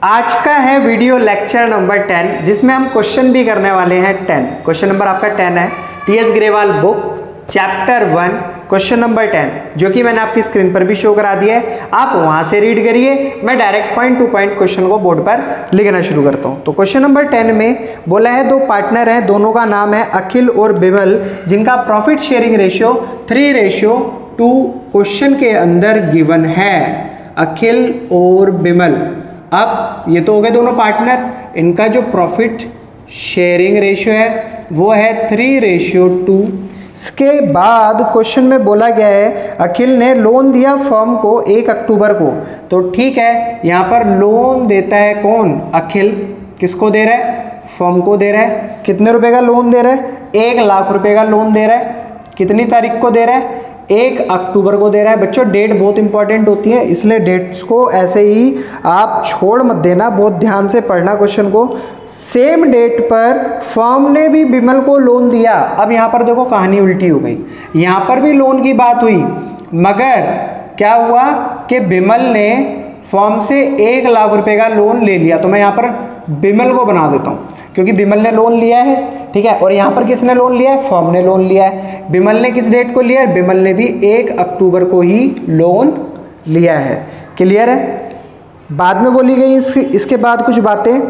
आज का है वीडियो लेक्चर नंबर 10 जिसमें हम क्वेश्चन भी करने वाले हैं 10। क्वेश्चन नंबर आपका 10 है TS Grewal book chapter 1 question number 10 जो कि मैंने आपकी स्क्रीन पर भी शो करा दिया है। आप वहां से रीड करिए, मैं direct point two point question को बोर्ड पर लिखना शुरू करता हूं। तो क्वेश्चन नंबर 10 में बोला है दो पार्टनर हैं, दोनों का नाम है अखिल और बिमल, जिनका प्रॉफिट शेयरिंग रेशियो 3:2 क्वेश्चन के अंदर गिवन है। अखिल और बिमल, अब ये तो हो गए दोनों पार्टनर, इनका जो प्रॉफिट शेयरिंग रेशियो है वो है 3:2। इसके बाद क्वेश्चन में बोला गया है अखिल ने लोन दिया फर्म को 1 अक्टूबर को। तो ठीक है, यहाँ पर लोन देता है कौन? अखिल। किसको दे रहा है? फर्म को दे रहा है। कितने रुपए का लोन दे रहा है? 1 लाख रुपए का लोन दे रहा है। कितनी तारीख को दे रहा है? 1 अक्टूबर को दे रहा है। बच्चों डेट बहुत इंपॉर्टेंट होती है, इसलिए डेट्स को ऐसे ही आप छोड़ मत देना, बहुत ध्यान से पढ़ना क्वेश्चन को। सेम डेट पर फर्म ने भी बिमल को लोन दिया। अब यहाँ पर देखो कहानी उल्टी हो गई, यहाँ पर भी लोन की बात हुई, मगर क्या हुआ कि बिमल ने फर्म से 1 लाख रुपए का लोन ले लिया। तो मैं यहाँ पर बिमल को बना देता हूँ क्योंकि बिमल ने लोन लिया है, ठीक है। और यहाँ पर किसने लोन लिया है? फर्म ने लोन लिया है। बिमल ने किस डेट को लिया है? बिमल ने भी 1 अक्टूबर को ही लोन लिया है। क्लियर है? बाद में बोली गई इसके बाद कुछ बातें,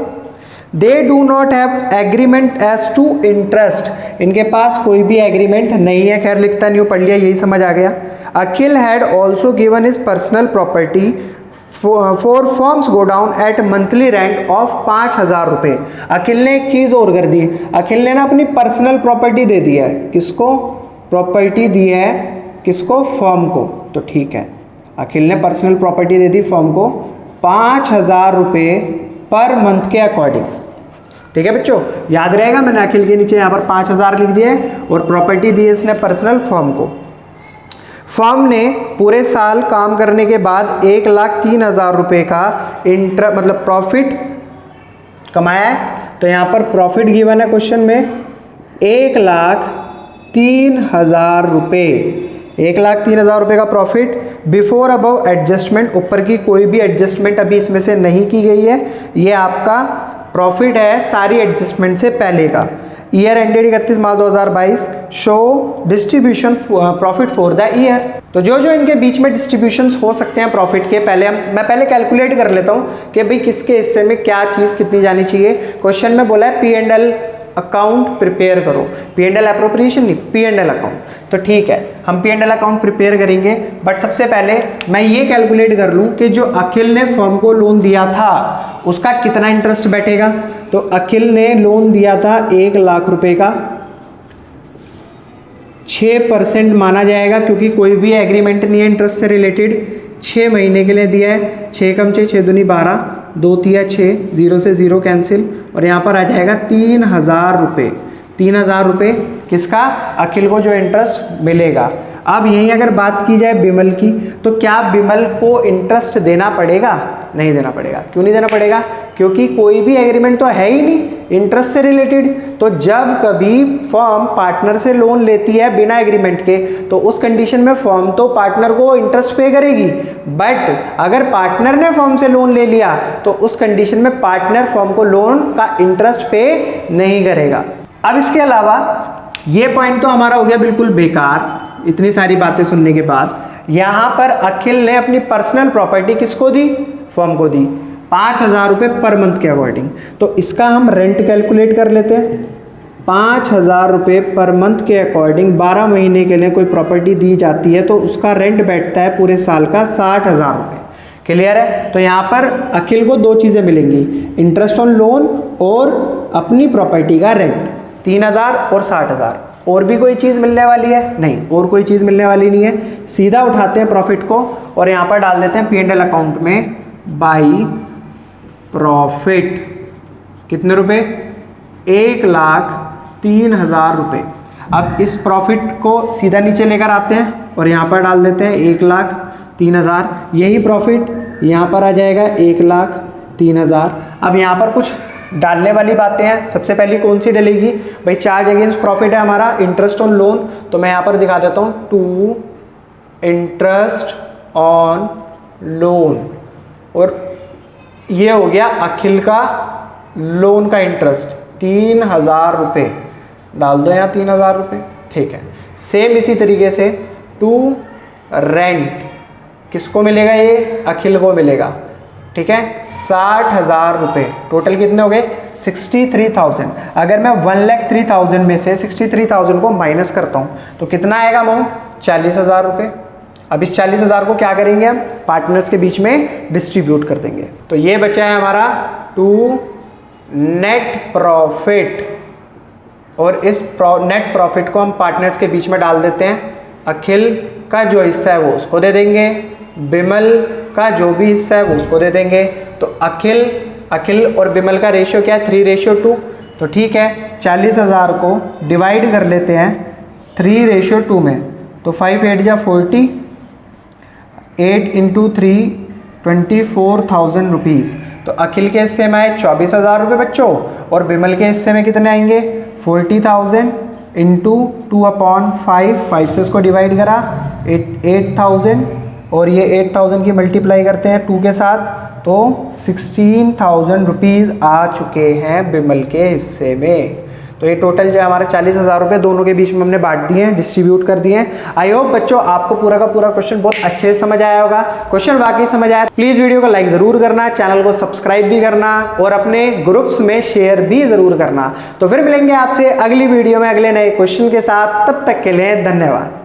they do not have agreement as to interest, इनके पास कोई भी एग्रीमेंट नहीं है। खैर लिखता नहीं हो, पढ़ लिया, यही समझ आ गया। Akhil had also given his personal property for forms go down at monthly rent of 5,000 रुपये। अखिल ने एक चीज़ और कर दी, अखिल ने ना अपनी पर्सनल प्रॉपर्टी दे दी है। किसको प्रॉपर्टी दी है? किसको? फर्म को। तो ठीक है, अखिल ने पर्सनल प्रॉपर्टी दे दी फर्म को 5,000 रुपये पर मंथ के अकॉर्डिंग। ठीक है बच्चों, याद रहेगा, मैंने अखिल के नीचे यहाँ पर 5,000 लिख दिया है और प्रॉपर्टी दी है इसने पर्सनल फर्म को। फर्म ने पूरे साल काम करने के बाद 1,03,000 रुपये का मतलब प्रॉफिट कमाया है। तो यहाँ पर प्रॉफिट गिवन है क्वेश्चन में 1,03,000 रुपये। 1,03,000 रुपये का प्रॉफिट बिफोर अबव एडजस्टमेंट, ऊपर की कोई भी एडजस्टमेंट अभी इसमें से नहीं की गई है। ये आपका प्रॉफिट है सारी एडजस्टमेंट से पहले का। Year ended 31 March 2022। Show distribution profit for the year. तो जो जो इनके बीच में डिस्ट्रीब्यूशंस हो सकते हैं प्रॉफिट के, मैं पहले कैलकुलेट कर लेता हूँ कि भाई किसके हिस्से में क्या चीज़ कितनी जानी चाहिए। क्वेश्चन में बोला है P&L अकाउंट प्रिपेयर करो, P&L एप्रोप्रिएशन नहीं, P&L अकाउंट। तो ठीक है, हम P&L अकाउंट प्रिपेयर करेंगे, बट सबसे पहले मैं ये कैलकुलेट कर लूँ कि जो अखिल ने फर्म को लोन दिया था उसका कितना इंटरेस्ट बैठेगा। तो अखिल ने लोन दिया था 1 लाख रुपए का, 6% माना जाएगा क्योंकि कोई भी एग्रीमेंट नहीं है इंटरेस्ट से रिलेटेड। 6 महीने के लिए दिया है, 6 कम 6, 6 दूनी 12, 2 तिया 6, 0 से 0 कैंसिल, और यहाँ पर आ जाएगा 3,000 रुपये। 3,000 रुपये किसका? अखिल को जो इंटरेस्ट मिलेगा। अब यहीं अगर बात की जाए बिमल की, तो क्या बिमल को इंटरेस्ट देना पड़ेगा? नहीं देना पड़ेगा। क्यों नहीं देना पड़ेगा? क्योंकि कोई भी एग्रीमेंट तो है ही नहीं इंटरेस्ट से रिलेटेड। तो जब कभी फर्म पार्टनर से लोन लेती है बिना एग्रीमेंट के, तो उस कंडीशन में फर्म तो पार्टनर को इंटरेस्ट पे करेगी, बट अगर पार्टनर ने फर्म से लोन ले लिया तो उस कंडीशन में पार्टनर फर्म को लोन का इंटरेस्ट पे नहीं करेगा। अब इसके अलावा ये पॉइंट तो हमारा हो गया बिल्कुल बेकार, इतनी सारी बातें सुनने के बाद। यहाँ पर अखिल ने अपनी पर्सनल प्रॉपर्टी किसको दी? फर्म को दी, 5,000 रुपये पर मंथ के अकॉर्डिंग। तो इसका हम रेंट कैलकुलेट कर लेते हैं। 5,000 रुपये पर मंथ के अकॉर्डिंग 12 महीने के लिए कोई प्रॉपर्टी दी जाती है तो उसका रेंट बैठता है पूरे साल का 60,000 रुपये। क्लियर है? तो यहाँ पर अखिल को दो चीज़ें मिलेंगी, इंटरेस्ट ऑन लोन और अपनी प्रॉपर्टी का रेंट, 3,000 और 60,000। और भी कोई चीज़ मिलने वाली है? नहीं, और कोई चीज़ मिलने वाली नहीं है। सीधा उठाते हैं प्रॉफिट को और यहाँ पर डाल देते हैं P&L अकाउंट में बाई प्रॉफिट। कितने रुपए? 1,03,000 रुपये। अब इस प्रॉफिट को सीधा नीचे लेकर आते हैं और यहाँ पर डाल देते हैं 1,03,000। यही प्रॉफिट यहाँ पर आ जाएगा 1,03,000। अब यहाँ पर कुछ डालने वाली बातें हैं। सबसे पहली कौन सी डलेगी भाई? चार्ज अगेंस्ट प्रॉफिट है हमारा इंटरेस्ट ऑन लोन, तो मैं यहाँ पर दिखा देता हूँ, टू इंटरेस्ट ऑन लोन, और ये हो गया अखिल का लोन का इंटरेस्ट 3000 रुपये, डाल दो यहाँ 3000 रुपये, ठीक है। सेम इसी तरीके से टू रेंट किसको मिलेगा, ये अखिल को मिलेगा, ठीक है, 60,000 रुपये। टोटल कितने हो गए 63,000। अगर मैं 1,03,000 में से 63,000 को माइनस करता हूँ तो कितना आएगा अमाउंट, 40,000 रुपये। अब इस 40,000 को क्या करेंगे हम, पार्टनर्स के बीच में डिस्ट्रीब्यूट कर देंगे। तो ये बचा है हमारा टू नेट प्रॉफिट, और इस नेट प्रॉफिट को हम पार्टनर्स के बीच में डाल देते हैं। अखिल का जो हिस्सा है वो उसको दे देंगे, बिमल का जो भी हिस्सा है वो उसको दे देंगे। तो अखिल और बिमल का रेशियो क्या है, 3:2। तो ठीक है, 40,000 को डिवाइड कर लेते हैं 3:2 में। तो 5 8 जा 40, 8 × 3 24,000 रुपीज़। तो अखिल के हिस्से में आए 24,000 रुपये बच्चों, और बिमल के हिस्से में कितने आएंगे 40,000 × 2/5, 5 से इसको डिवाइड करा 8,000, और ये 8,000 की मल्टीप्लाई करते हैं 2 के साथ, तो 16,000 रुपीज़ आ चुके हैं बिमल के हिस्से में। तो ये टोटल जो है हमारे 40,000 रुपये दोनों के बीच में हमने बांट दिए हैं, डिस्ट्रीब्यूट कर दिए हैं। आई होप बच्चों आपको पूरा का पूरा क्वेश्चन बहुत अच्छे से समझ आया होगा। क्वेश्चन वाकई समझ आया, प्लीज़ वीडियो को लाइक ज़रूर करना, चैनल को सब्सक्राइब भी करना, और अपने ग्रुप्स में शेयर भी ज़रूर करना। तो फिर मिलेंगे आपसे अगली वीडियो में अगले नए क्वेश्चन के साथ, तब तक के लिए धन्यवाद।